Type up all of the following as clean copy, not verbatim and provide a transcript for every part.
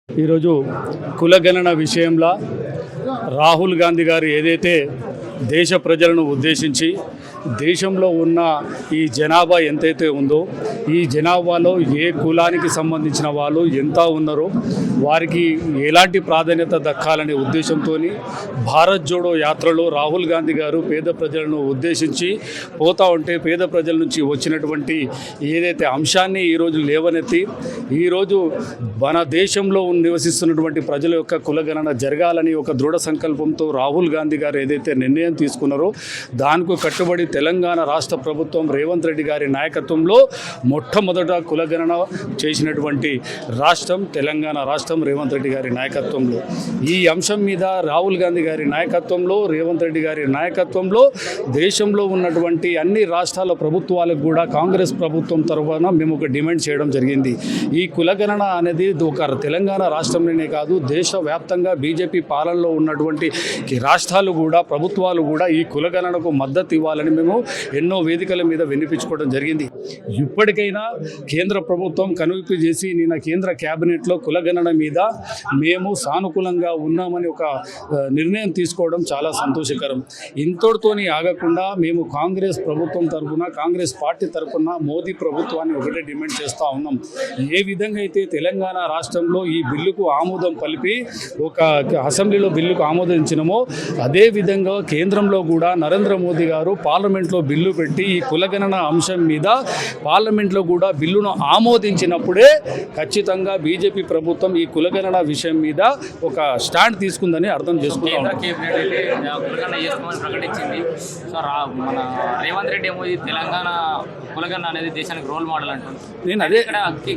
ఈరోజు కులగణన విషయంలో రాహుల్ గాంధీ గారు ఏదైతే దేశ ప్రజలను ఉద్దేశించి దేశంలో ఉన్న ఈ జనాభా ఎంతైతే ఉందో ఈ జనాభాలో ఏ కులానికి సంబంధించిన వాళ్ళు ఎంత ఉన్నారో వారికి ఎలాంటి ప్రాధాన్యత దక్కాలనే ఉద్దేశంతో భారత్ జోడో యాత్రలో రాహుల్ గాంధీ గారు పేద ప్రజలను ఉద్దేశించి పోతా ఉంటే పేద ప్రజల నుంచి వచ్చినటువంటి ఏదైతే అంశాన్ని ఈరోజు లేవనెత్తి ఈరోజు మన దేశంలో నివసిస్తున్నటువంటి ప్రజల యొక్క కులగణన జరగాలని ఒక దృఢ సంకల్పంతో రాహుల్ గాంధీ గారు ఏదైతే నిర్ణయం తీసుకున్నారో దానికి కట్టుబడి తెలంగాణ రాష్ట్ర ప్రభుత్వం రేవంత్ రెడ్డి గారి నాయకత్వంలో మొట్టమొదట కులగణన చేసినటువంటి రాష్ట్రం తెలంగాణ రాష్ట్రం రేవంత్ రెడ్డి గారి నాయకత్వంలో ఈ అంశం మీద రాహుల్ గాంధీ గారి నాయకత్వంలో రేవంత్ రెడ్డి గారి నాయకత్వంలో దేశంలో ఉన్నటువంటి అన్ని రాష్ట్రాల ప్రభుత్వాలకు కూడా కాంగ్రెస్ ప్రభుత్వం తరఫున మేము ఒక డిమాండ్ చేయడం జరిగింది. ఈ కులగణన అనేది ఒక తెలంగాణ రాష్ట్రంలోనే కాదు దేశవ్యాప్తంగా బీజేపీ పాలనలో ఉన్నటువంటి రాష్ట్రాలు కూడా ప్రభుత్వాలు కూడా ఈ కులగణనకు మద్దతు ఇవ్వాలని మేము ఎన్నో వేదికల మీద వినిపించుకోవడం జరిగింది. ఇప్పటికైనా కేంద్ర ప్రభుత్వం కనువిప్పు చేసి నిన్న కేంద్ర క్యాబినెట్లో కులగణన మీద మేము సానుకూలంగా ఉన్నామని ఒక నిర్ణయం తీసుకోవడం చాలా సంతోషకరం. ఇంతటితోని ఆగకుండా మేము కాంగ్రెస్ ప్రభుత్వం తరఫున కాంగ్రెస్ పార్టీ తరఫున మోదీ ప్రభుత్వాన్ని ఒకటే డిమాండ్ చేస్తూ ఉన్నాం. ఏ విధంగా అయితే తెలంగాణ రాష్ట్రంలో ఈ బిల్లుకు ఆమోదం పలిపి ఒక అసెంబ్లీలో బిల్లుకు ఆమోదించినమో అదేవిధంగా కేంద్రంలో కూడా నరేంద్ర మోదీ గారు పార్లమెంట్లో బిల్లు పెట్టి ఈ కులగణన అంశం మీద పార్లమెంట్లో కూడా బిల్లును ఆమోదించినప్పుడే ఖచ్చితంగా బీజేపీ ప్రభుత్వం ఈ కులగణన విషయం మీద ఒక స్టాండ్ తీసుకుందని అర్థం చేసుకుంటాం. ప్రకటించింది. సో మన రేవంత్ రెడ్డి ఏమో ఇది తెలంగాణ కులగణన అనేది దేశానికి రోల్ మోడల్ అంటుంది. నేను అదే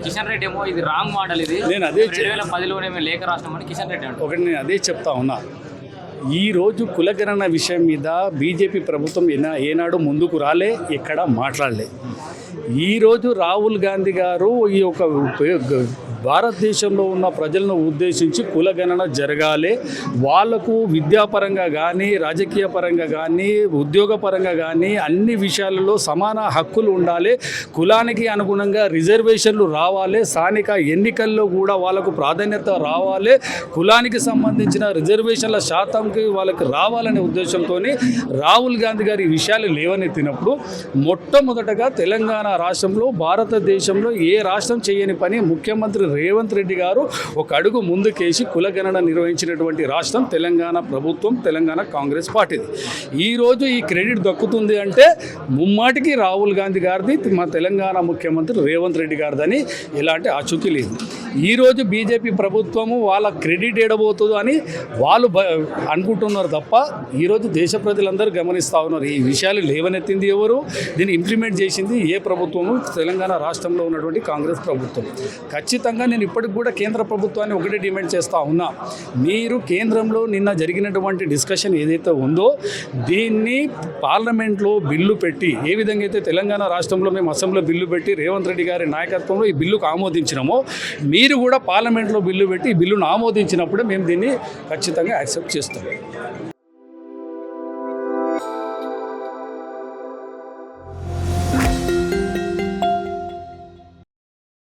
కిషన్ రెడ్డి ఏమో ఇది రాంగ్ మోడల్, ఇది నేను అదే 2010లోనే లేఖ రాష్ట్రమని కిషన్ రెడ్డి అంటారు. ఒకటి నేను అదే చెప్తా ఉన్నా. ఈరోజు కులగణన విషయం మీద బీజేపీ ప్రభుత్వం ఏనాడు ముందుకు రాలే, ఎక్కడ మాట్లాడలే. ఈరోజు రాహుల్ గాంధీ గారు ఈ యొక్క భారతదేశంలో ఉన్న ప్రజలను ఉద్దేశించి కులగణన జరగాలి, వాళ్లకు విద్యాపరంగా కానీ రాజకీయ పరంగా కానీ ఉద్యోగపరంగా కానీ అన్ని విషయాలలో సమాన హక్కులు ఉండాలి, కులానికి అనుగుణంగా రిజర్వేషన్లు రావాలి, స్థానిక ఎన్నికల్లో కూడా వాళ్ళకు ప్రాధాన్యత రావాలి, కులానికి సంబంధించిన రిజర్వేషన్ల శాతంకి వాళ్ళకి రావాలనే ఉద్దేశంతో రాహుల్ గాంధీ గారు ఈ విషయాలు లేవనెత్తినప్పుడు మొట్టమొదటగా తెలంగాణ రాష్ట్రంలో భారతదేశంలో ఏ రాష్ట్రం చేయని పని ముఖ్యమంత్రి రేవంత్ రెడ్డి గారు ఒక అడుగు ముందుకేసి కులగణన నిర్వహించినటువంటి రాష్ట్రం తెలంగాణ ప్రభుత్వం, తెలంగాణ కాంగ్రెస్ పార్టీది. ఈరోజు ఈ క్రెడిట్ దక్కుతుంది అంటే ముమ్మాటికి రాహుల్ గాంధీ గారిది, మా తెలంగాణ ముఖ్యమంత్రి రేవంత్ రెడ్డి గారిదని ఎలాంటి ఆచూకీ లేదు. ఈరోజు బీజేపీ ప్రభుత్వము వాళ్ళ క్రెడిట్ ఏడబోతుందో అని వాళ్ళు అనుకుంటున్నారు తప్ప ఈరోజు దేశ ప్రజలందరూ గమనిస్తూ ఉన్నారు. ఈ విషయాలు లేవనెత్తింది ఎవరు, దీన్ని ఇంప్లిమెంట్ చేసింది ఏ ప్రభుత్వము? తెలంగాణ రాష్ట్రంలో ఉన్నటువంటి కాంగ్రెస్ ప్రభుత్వం. ఖచ్చితంగా నేను ఇప్పటికి కూడా కేంద్ర ప్రభుత్వాన్ని ఒకటే డిమాండ్ చేస్తూ ఉన్నా, మీరు కేంద్రంలో నిన్న జరిగినటువంటి డిస్కషన్ ఏదైతే ఉందో దీన్ని పార్లమెంట్లో బిల్లు పెట్టి, ఏ విధంగా అయితే తెలంగాణ రాష్ట్రంలో మేము అసెంబ్లీలో బిల్లు పెట్టి రేవంత్ రెడ్డి గారి నాయకత్వంలో ఈ బిల్లుకు ఆమోదించినామో మీరు కూడా పార్లమెంట్లో బిల్లు పెట్టి ఈ బిల్లును ఆమోదించినప్పుడే మేము దీన్ని ఖచ్చితంగా యాక్సెప్ట్ చేస్తాం.